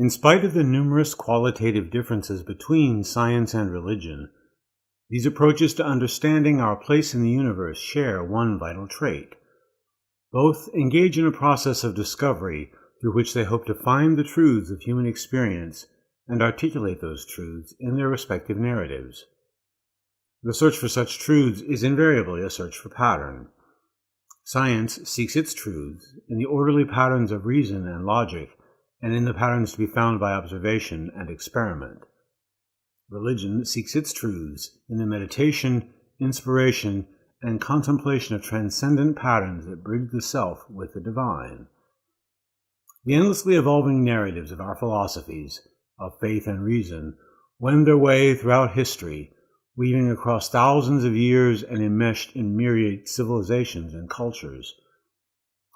In spite of the numerous qualitative differences between science and religion, these approaches to understanding our place in the universe share one vital trait. Both engage in a process of discovery through which they hope to find the truths of human experience and articulate those truths in their respective narratives. The search for such truths is invariably a search for pattern. Science seeks its truths in the orderly patterns of reason and logic, and in the patterns to be found by observation and experiment. Religion seeks its truths in the meditation, inspiration, and contemplation of transcendent patterns that bridge the self with the divine. The endlessly evolving narratives of our philosophies, of faith and reason, wend their way throughout history, weaving across thousands of years and enmeshed in myriad civilizations and cultures.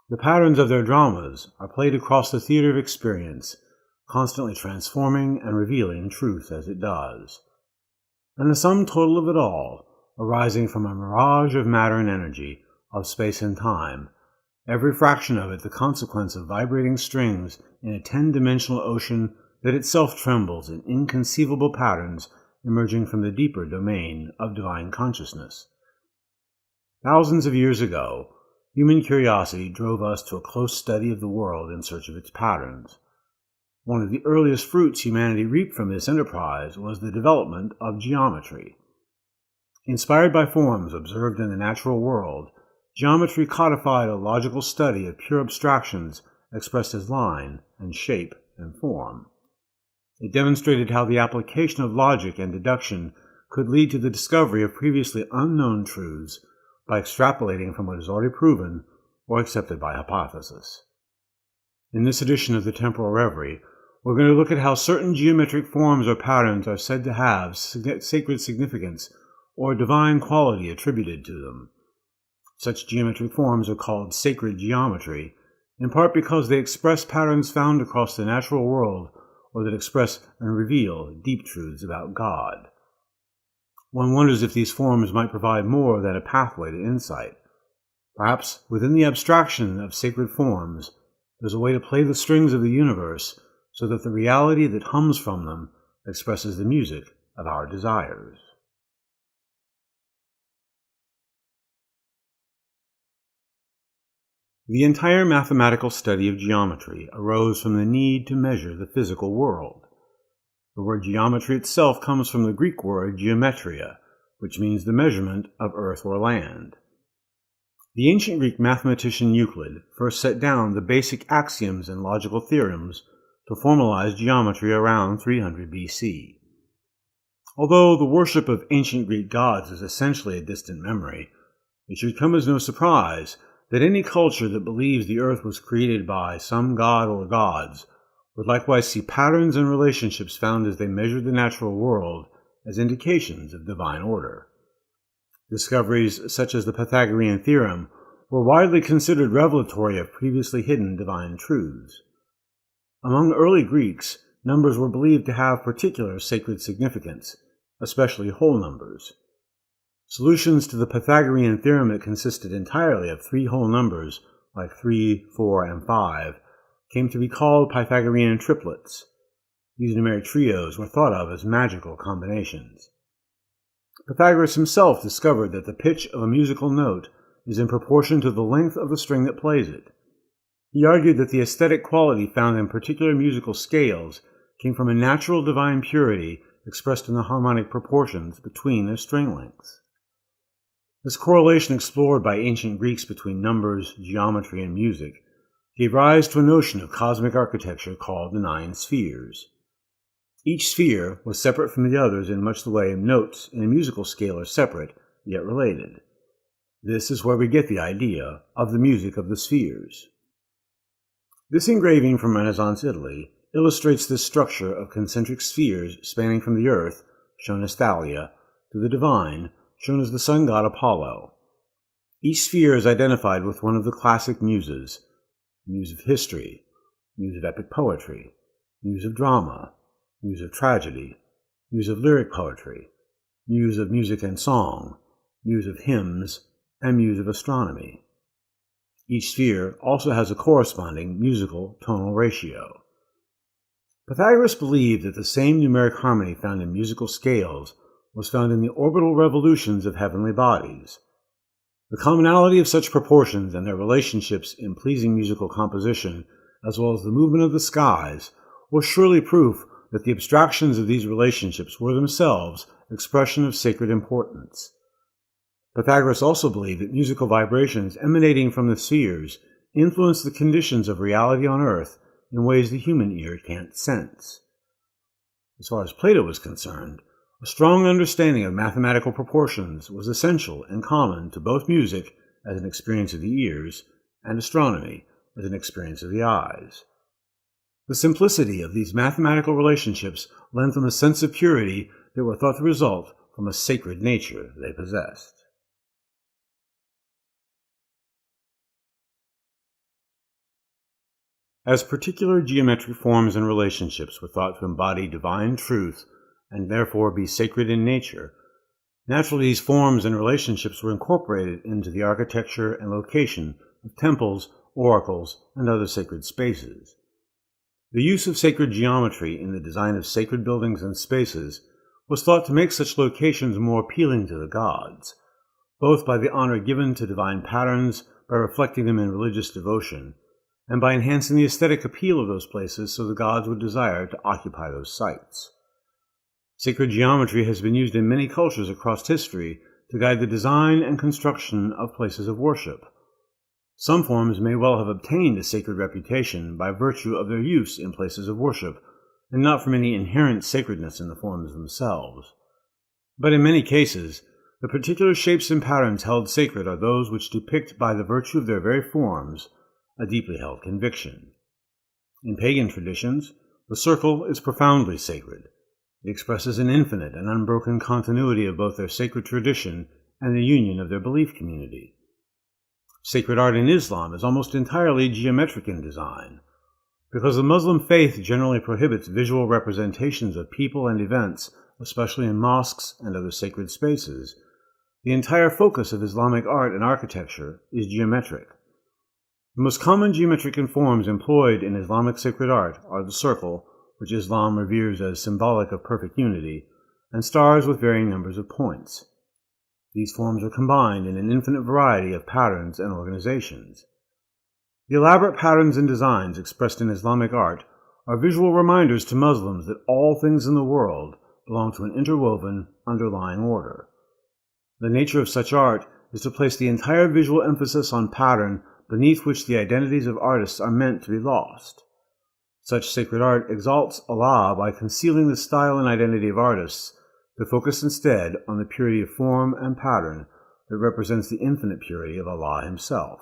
The patterns of their dramas are played across the theater of experience, constantly transforming and revealing truth as it does. And the sum total of it all, arising from a mirage of matter and energy, of space and time, every fraction of it the consequence of vibrating strings in a 10-dimensional ocean that itself trembles in inconceivable patterns emerging from the deeper domain of divine consciousness. Thousands of years ago, human curiosity drove us to a close study of the world in search of its patterns. One of the earliest fruits humanity reaped from this enterprise was the development of geometry. Inspired by forms observed in the natural world, geometry codified a logical study of pure abstractions expressed as line and shape and form. It demonstrated how the application of logic and deduction could lead to the discovery of previously unknown truths by extrapolating from what is already proven or accepted by hypothesis. In this edition of the Temporal Reverie, we're going to look at how certain geometric forms or patterns are said to have sacred significance or divine quality attributed to them. Such geometric forms are called sacred geometry, in part because they express patterns found across the natural world or that express and reveal deep truths about God. One wonders if these forms might provide more than a pathway to insight. Perhaps within the abstraction of sacred forms, there's a way to play the strings of the universe so that the reality that hums from them expresses the music of our desires. The entire mathematical study of geometry arose from the need to measure the physical world. The word geometry itself comes from the Greek word geometria, which means the measurement of earth or land. The ancient Greek mathematician Euclid first set down the basic axioms and logical theorems to formalize geometry around 300 BC. Although the worship of ancient Greek gods is essentially a distant memory, it should come as no surprise that any culture that believes the earth was created by some god or gods would likewise see patterns and relationships found as they measured the natural world as indications of divine order. Discoveries such as the Pythagorean theorem were widely considered revelatory of previously hidden divine truths. Among early Greeks, numbers were believed to have particular sacred significance, especially whole numbers. Solutions to the Pythagorean theorem that consisted entirely of three whole numbers, like 3, 4, and 5, came to be called Pythagorean triplets. These numeric trios were thought of as magical combinations. Pythagoras himself discovered that the pitch of a musical note is in proportion to the length of the string that plays it. He argued that the aesthetic quality found in particular musical scales came from a natural divine purity expressed in the harmonic proportions between their string lengths. This correlation explored by ancient Greeks between numbers, geometry, and music gave rise to a notion of cosmic architecture called the 9 spheres. Each sphere was separate from the others in much the way notes in a musical scale are separate, yet related. This is where we get the idea of the music of the spheres. This engraving from Renaissance Italy illustrates this structure of concentric spheres spanning from the earth, shown as Thalia, to the divine, shown as the sun god Apollo. Each sphere is identified with one of the classic muses: muse of history, muse of epic poetry, muse of drama, muse of tragedy, muse of lyric poetry, muse of music and song, muse of hymns, and muse of astronomy. Each sphere also has a corresponding musical tonal ratio. Pythagoras believed that the same numeric harmony found in musical scales was found in the orbital revolutions of heavenly bodies. The commonality of such proportions and their relationships in pleasing musical composition, as well as the movement of the skies, was surely proof that the abstractions of these relationships were themselves expression of sacred importance. Pythagoras also believed that musical vibrations emanating from the spheres influence the conditions of reality on earth in ways the human ear can't sense. As far as Plato was concerned, a strong understanding of mathematical proportions was essential and common to both music as an experience of the ears and astronomy as an experience of the eyes. The simplicity of these mathematical relationships lent them a sense of purity that were thought to result from a sacred nature they possessed. As particular geometric forms and relationships were thought to embody divine truth and therefore be sacred in nature, naturally these forms and relationships were incorporated into the architecture and location of temples, oracles, and other sacred spaces. The use of sacred geometry in the design of sacred buildings and spaces was thought to make such locations more appealing to the gods, both by the honor given to divine patterns by reflecting them in religious devotion, and by enhancing the aesthetic appeal of those places so the gods would desire to occupy those sites. Sacred geometry has been used in many cultures across history to guide the design and construction of places of worship. Some forms may well have obtained a sacred reputation by virtue of their use in places of worship, and not from any inherent sacredness in the forms themselves. But in many cases, the particular shapes and patterns held sacred are those which depict by the virtue of their very forms a deeply held conviction. In pagan traditions, the circle is profoundly sacred. It expresses an infinite and unbroken continuity of both their sacred tradition and the union of their belief community. Sacred art in Islam is almost entirely geometric in design. Because the Muslim faith generally prohibits visual representations of people and events, especially in mosques and other sacred spaces, the entire focus of Islamic art and architecture is geometric. The most common geometric forms employed in Islamic sacred art are the circle, which Islam reveres as symbolic of perfect unity, and stars with varying numbers of points. These forms are combined in an infinite variety of patterns and organizations. The elaborate patterns and designs expressed in Islamic art are visual reminders to Muslims that all things in the world belong to an interwoven, underlying order. The nature of such art is to place the entire visual emphasis on pattern beneath which the identities of artists are meant to be lost. Such sacred art exalts Allah by concealing the style and identity of artists to focus instead on the purity of form and pattern that represents the infinite purity of Allah Himself.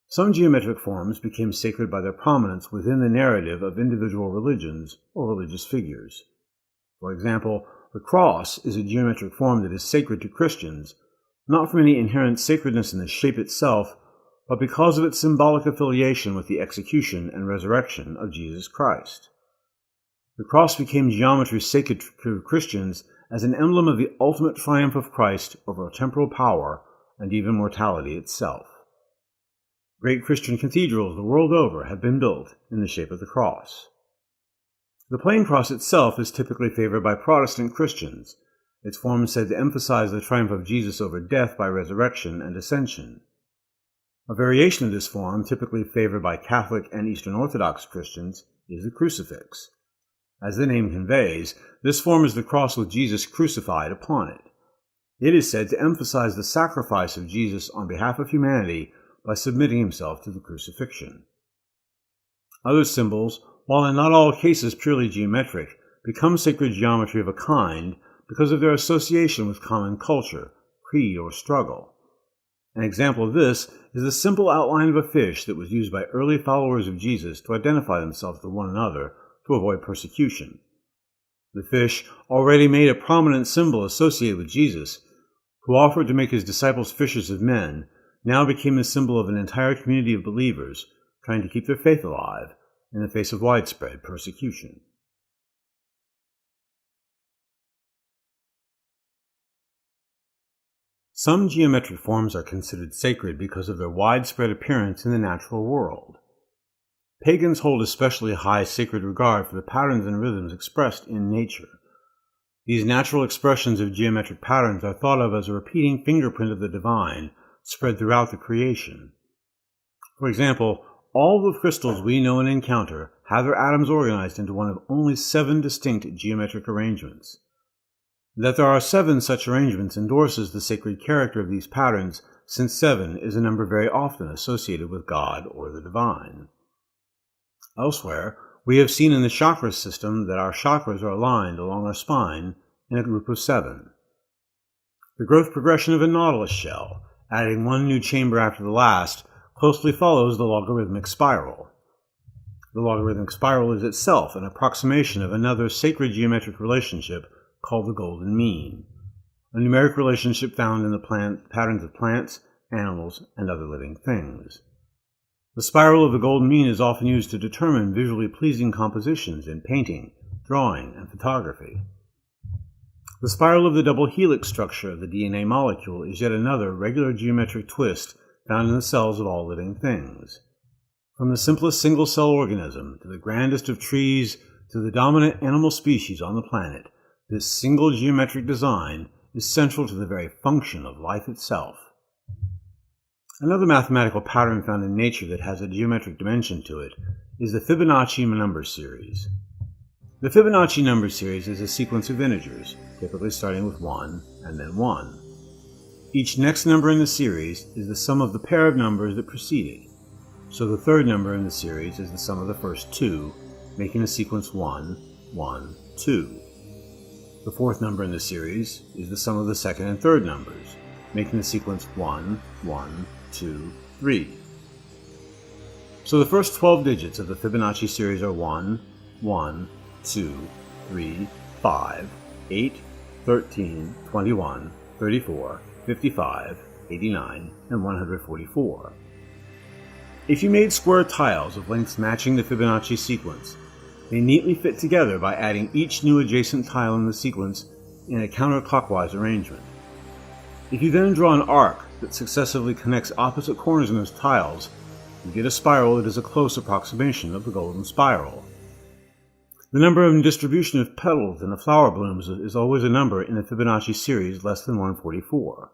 Some geometric forms became sacred by their prominence within the narrative of individual religions or religious figures. For example, the cross is a geometric form that is sacred to Christians, not from any inherent sacredness in the shape itself, but because of its symbolic affiliation with the execution and resurrection of Jesus Christ. The cross became geometry sacred to Christians as an emblem of the ultimate triumph of Christ over temporal power and even mortality itself. Great Christian cathedrals the world over have been built in the shape of the cross. The plain cross itself is typically favored by Protestant Christians, its form is said to emphasize the triumph of Jesus over death by resurrection and ascension. A variation of this form, typically favored by Catholic and Eastern Orthodox Christians, is the crucifix. As the name conveys, this form is the cross with Jesus crucified upon it. It is said to emphasize the sacrifice of Jesus on behalf of humanity by submitting himself to the crucifixion. Other symbols, while in not all cases purely geometric, become sacred geometry of a kind because of their association with common culture, creed, or struggle. An example of this is the simple outline of a fish that was used by early followers of Jesus to identify themselves to one another to avoid persecution. The fish already made a prominent symbol associated with Jesus, who offered to make his disciples fishers of men, now became the symbol of an entire community of believers trying to keep their faith alive in the face of widespread persecution. Some geometric forms are considered sacred because of their widespread appearance in the natural world. Pagans hold especially high sacred regard for the patterns and rhythms expressed in nature. These natural expressions of geometric patterns are thought of as a repeating fingerprint of the divine spread throughout the creation. For example, all the crystals we know and encounter have their atoms organized into one of only 7 distinct geometric arrangements. That there are 7 such arrangements endorses the sacred character of these patterns, since 7 is a number very often associated with God or the divine. Elsewhere, we have seen in the chakra system that our chakras are aligned along our spine in a group of 7. The growth progression of a nautilus shell, adding one new chamber after the last, closely follows the logarithmic spiral. The logarithmic spiral is itself an approximation of another sacred geometric relationship called the golden mean, a numeric relationship found in the patterns of plants, animals, and other living things. The spiral of the golden mean is often used to determine visually pleasing compositions in painting, drawing, and photography. The spiral of the double helix structure of the DNA molecule is yet another regular geometric twist found in the cells of all living things. From the simplest single-cell organism to the grandest of trees to the dominant animal species on the planet, this single geometric design is central to the very function of life itself. Another mathematical pattern found in nature that has a geometric dimension to it is the Fibonacci number series. The Fibonacci number series is a sequence of integers, typically starting with 1 and then 1. Each next number in the series is the sum of the pair of numbers that precede it, so the third number in the series is the sum of the first 2, making the sequence 1, 1, 2. The fourth number in the series is the sum of the second and third numbers, making the sequence 1, 1, 2, 3. So the first 12 digits of the Fibonacci series are 1, 1, 2, 3, 5, 8, 13, 21, 34, 55, 89, and 144. If you made square tiles of lengths matching the Fibonacci sequence, they neatly fit together by adding each new adjacent tile in the sequence in a counterclockwise arrangement. If you then draw an arc that successively connects opposite corners in those tiles, you get a spiral that is a close approximation of the golden spiral. The number and distribution of petals in the flower blooms is always a number in the Fibonacci series less than 144.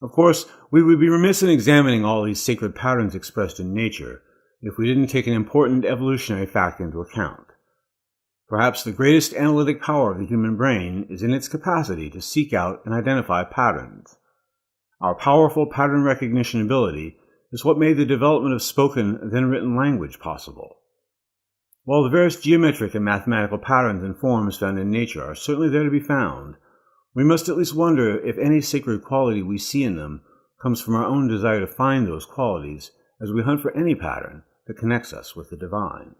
Of course, we would be remiss in examining all these sacred patterns expressed in nature if we didn't take an important evolutionary fact into account. Perhaps the greatest analytic power of the human brain is in its capacity to seek out and identify patterns. Our powerful pattern recognition ability is what made the development of spoken, then written language possible. While the various geometric and mathematical patterns and forms found in nature are certainly there to be found, we must at least wonder if any sacred quality we see in them comes from our own desire to find those qualities as we hunt for any pattern that connects us with the divine.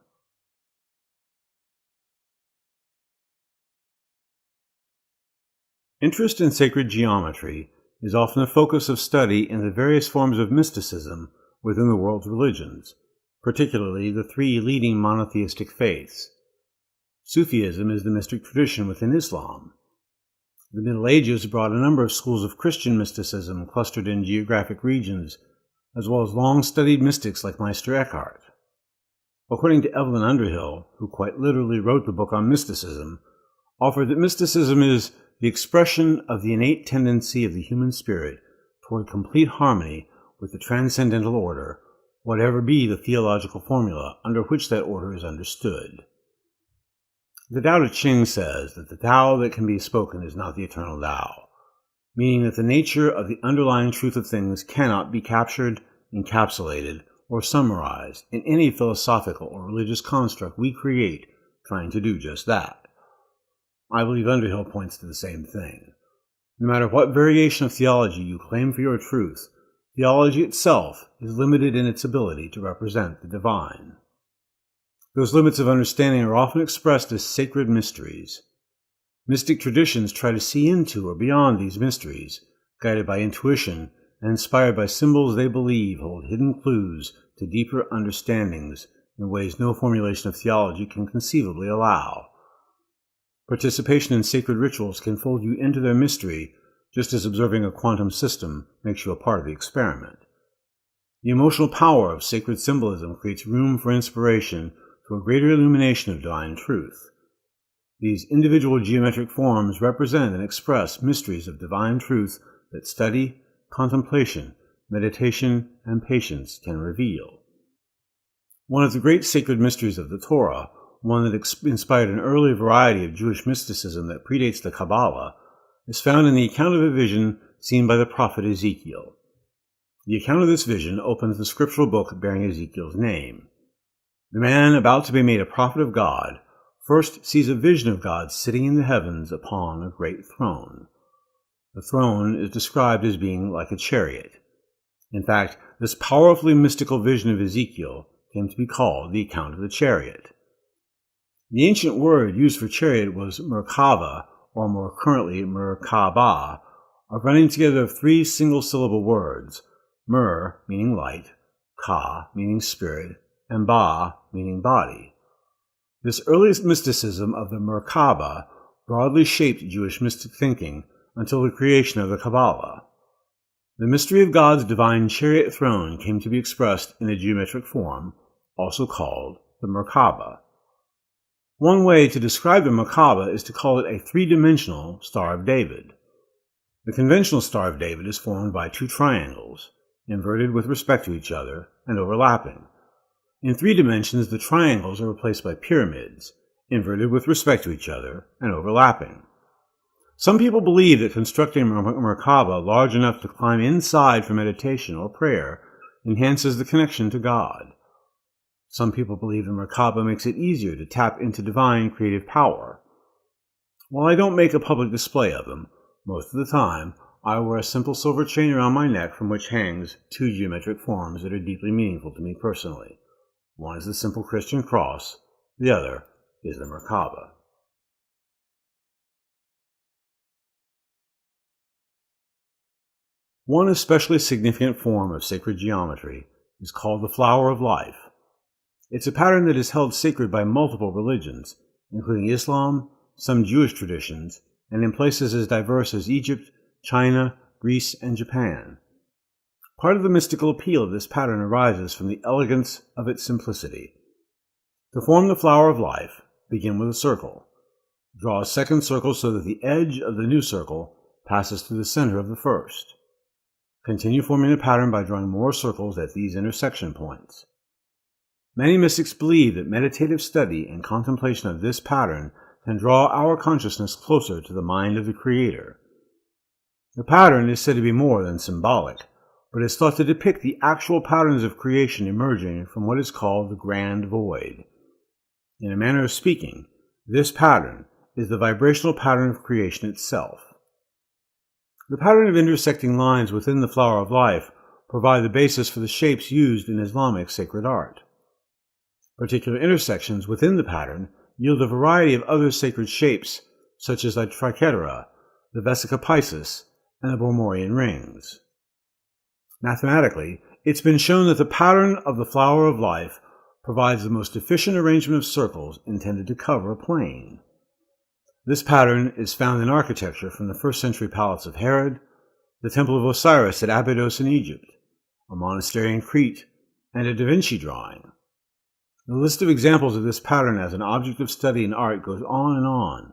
Interest in sacred geometry is often a focus of study in the various forms of mysticism within the world's religions, particularly the 3 leading monotheistic faiths. Sufism is the mystic tradition within Islam. The Middle Ages brought a number of schools of Christian mysticism clustered in geographic regions, as well as long-studied mystics like Meister Eckhart. According to Evelyn Underhill, who quite literally wrote the book on mysticism, offered that mysticism is the expression of the innate tendency of the human spirit toward complete harmony with the transcendental order, whatever be the theological formula under which that order is understood. The Tao Te Ching says that the Tao that can be spoken is not the eternal Tao, meaning that the nature of the underlying truth of things cannot be captured, encapsulated, or summarized in any philosophical or religious construct we create trying to do just that. I believe Underhill points to the same thing. No matter what variation of theology you claim for your truth, theology itself is limited in its ability to represent the divine. Those limits of understanding are often expressed as sacred mysteries. Mystic traditions try to see into or beyond these mysteries, guided by intuition and inspired by symbols they believe hold hidden clues to deeper understandings in ways no formulation of theology can conceivably allow. Participation in sacred rituals can fold you into their mystery, just as observing a quantum system makes you a part of the experiment. The emotional power of sacred symbolism creates room for inspiration to a greater illumination of divine truth. These individual geometric forms represent and express mysteries of divine truth that study, contemplation, meditation, and patience can reveal. One of the great sacred mysteries of the Torah, one that inspired an early variety of Jewish mysticism that predates the Kabbalah, is found in the account of a vision seen by the prophet Ezekiel. The account of this vision opens the scriptural book bearing Ezekiel's name. The man about to be made a prophet of God first sees a vision of God sitting in the heavens upon a great throne. The throne is described as being like a chariot. In fact, this powerfully mystical vision of Ezekiel came to be called the account of the chariot. The ancient word used for chariot was Merkava, or more currently Merkabah, a running together of three single-syllable words, Mer meaning light, Ka meaning spirit, and Ba meaning body. This earliest mysticism of the Merkabah broadly shaped Jewish mystic thinking until the creation of the Kabbalah. The mystery of God's divine chariot throne came to be expressed in a geometric form, also called the Merkabah. One way to describe the Merkabah is to call it a three-dimensional Star of David. The conventional Star of David is formed by two triangles, inverted with respect to each other and overlapping. In 3 dimensions, the triangles are replaced by pyramids, inverted with respect to each other and overlapping. Some people believe that constructing a Merkabah large enough to climb inside for meditation or prayer enhances the connection to God. Some people believe the Merkabah makes it easier to tap into divine creative power. While I don't make a public display of them, most of the time I wear a simple silver chain around my neck from which hangs 2 geometric forms that are deeply meaningful to me personally. One is the simple Christian cross, the other is the Merkabah. One especially significant form of sacred geometry is called the flower of life. It's a pattern that is held sacred by multiple religions, including Islam, some Jewish traditions, and in places as diverse as Egypt, China, Greece, and Japan. Part of the mystical appeal of this pattern arises from the elegance of its simplicity. To form the flower of life, begin with a circle. Draw a second circle so that the edge of the new circle passes through the center of the first. Continue forming the pattern by drawing more circles at these intersection points. Many mystics believe that meditative study and contemplation of this pattern can draw our consciousness closer to the mind of the Creator. The pattern is said to be more than symbolic, but is thought to depict the actual patterns of creation emerging from what is called the grand void. In a manner of speaking, this pattern is the vibrational pattern of creation itself. The pattern of intersecting lines within the flower of life provide the basis for the shapes used in Islamic sacred art. Particular intersections within the pattern yield a variety of other sacred shapes, such as the triquetra, the vesica piscis, and the Bormorian rings. Mathematically, it's been shown that the pattern of the flower of life provides the most efficient arrangement of circles intended to cover a plane. This pattern is found in architecture from the 1st century palace of Herod, the temple of Osiris at Abydos in Egypt, a monastery in Crete, and a Da Vinci drawing. The list of examples of this pattern as an object of study in art goes on and on.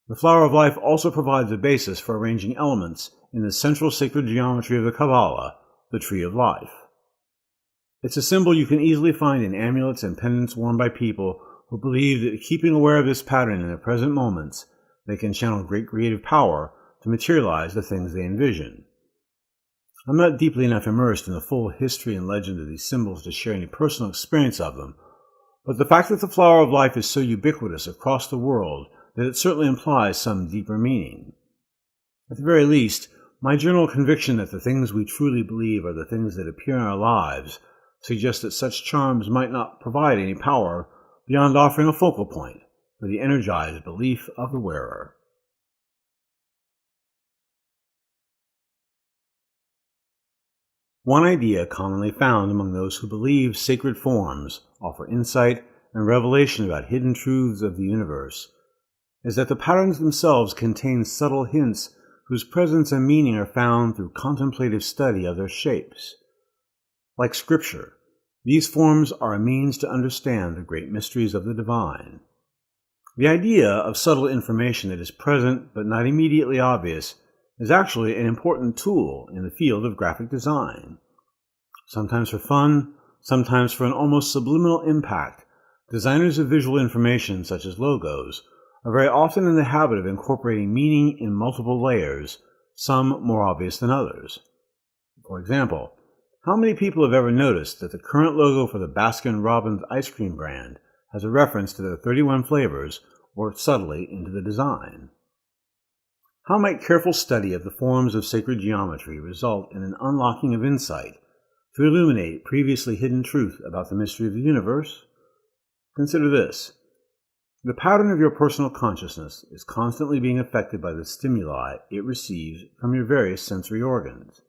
The flower of life also provides a basis for arranging elements in the central sacred geometry of the Kabbalah, the tree of life. It's a symbol you can easily find in amulets and pendants worn by people who believe that keeping aware of this pattern in the present moments, they can channel great creative power to materialize the things they envision. I'm not deeply enough immersed in the full history and legend of these symbols to share any personal experience of them, but the fact that the flower of life is so ubiquitous across the world that it certainly implies some deeper meaning. At the very least, my general conviction that the things we truly believe are the things that appear in our lives suggests that such charms might not provide any power beyond offering a focal point for the energized belief of the wearer. One idea commonly found among those who believe sacred forms offer insight and revelation about hidden truths of the universe is that the patterns themselves contain subtle hints whose presence and meaning are found through contemplative study of their shapes. Like Scripture, these forms are a means to understand the great mysteries of the divine. The idea of subtle information that is present but not immediately obvious is actually an important tool in the field of graphic design. Sometimes for fun, sometimes for an almost subliminal impact, designers of visual information such as logos are very often in the habit of incorporating meaning in multiple layers, some more obvious than others. For example, how many people have ever noticed that the current logo for the Baskin-Robbins ice cream brand has a reference to their 31 flavors worked subtly into the design? How might careful study of the forms of sacred geometry result in an unlocking of insight to illuminate previously hidden truth about the mystery of the universe? Consider this. The pattern of your personal consciousness is constantly being affected by the stimuli it receives from your various sensory organs.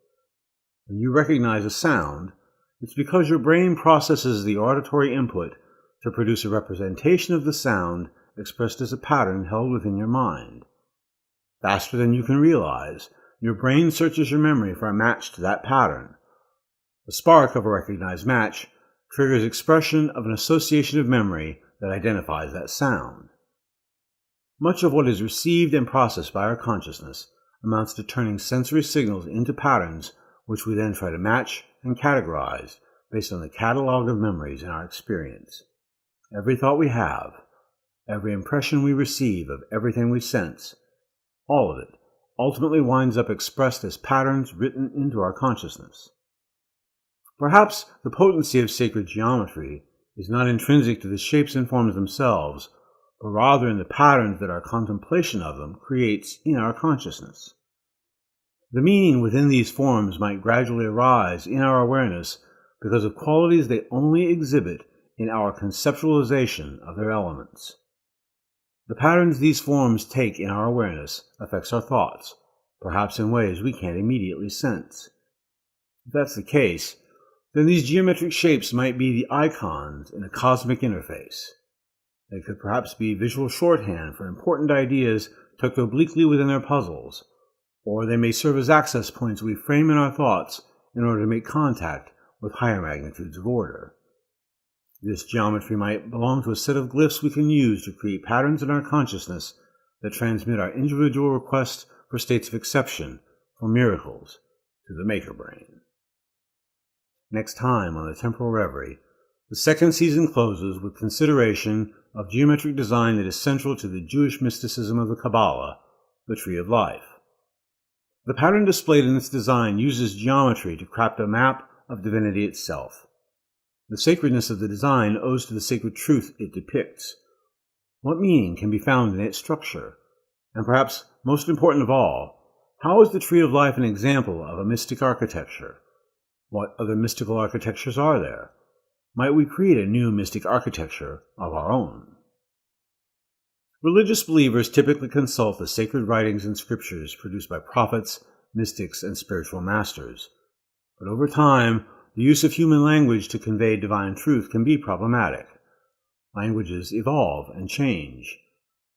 When you recognize a sound, it's because your brain processes the auditory input to produce a representation of the sound expressed as a pattern held within your mind. Faster than you can realize, your brain searches your memory for a match to that pattern. The spark of a recognized match triggers expression of an association of memory that identifies that sound. Much of what is received and processed by our consciousness amounts to turning sensory signals into patterns which we then try to match and categorize based on the catalog of memories in our experience. Every thought we have, every impression we receive of everything we sense, all of it ultimately winds up expressed as patterns written into our consciousness. Perhaps the potency of sacred geometry is not intrinsic to the shapes and forms themselves, but rather in the patterns that our contemplation of them creates in our consciousness. The meaning within these forms might gradually arise in our awareness because of qualities they only exhibit in our conceptualization of their elements. The patterns these forms take in our awareness affects our thoughts, perhaps in ways we can't immediately sense. If that's the case, then these geometric shapes might be the icons in a cosmic interface. They could perhaps be visual shorthand for important ideas tucked obliquely within their puzzles, or they may serve as access points we frame in our thoughts in order to make contact with higher magnitudes of order. This geometry might belong to a set of glyphs we can use to create patterns in our consciousness that transmit our individual requests for states of exception, for miracles, to the maker brain. Next time on the Temporal Reverie, the second season closes with consideration of geometric design that is central to the Jewish mysticism of the Kabbalah, the Tree of Life. The pattern displayed in its design uses geometry to craft a map of divinity itself. The sacredness of the design owes to the sacred truth it depicts. What meaning can be found in its structure? And perhaps most important of all, how is the Tree of Life an example of a mystic architecture? What other mystical architectures are there? Might we create a new mystic architecture of our own? Religious believers typically consult the sacred writings and scriptures produced by prophets, mystics, and spiritual masters. But over time, the use of human language to convey divine truth can be problematic. Languages evolve and change.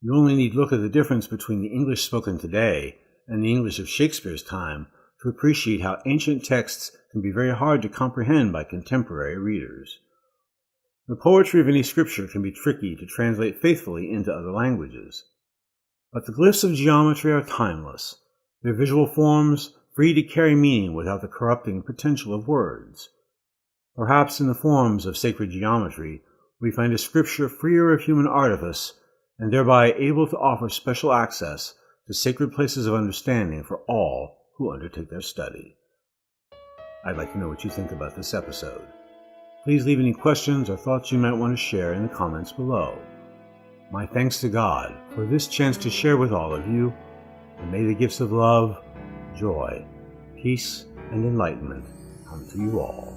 You only need look at the difference between the English spoken today and the English of Shakespeare's time to appreciate how ancient texts can be very hard to comprehend by contemporary readers. The poetry of any scripture can be tricky to translate faithfully into other languages. But the glyphs of geometry are timeless, their visual forms free to carry meaning without the corrupting potential of words. Perhaps in the forms of sacred geometry, we find a scripture freer of human artifice and thereby able to offer special access to sacred places of understanding for all who undertake their study. I'd like to know what you think about this episode. Please leave any questions or thoughts you might want to share in the comments below. My thanks to God for this chance to share with all of you, and may the gifts of love, joy, peace, and enlightenment come to you all.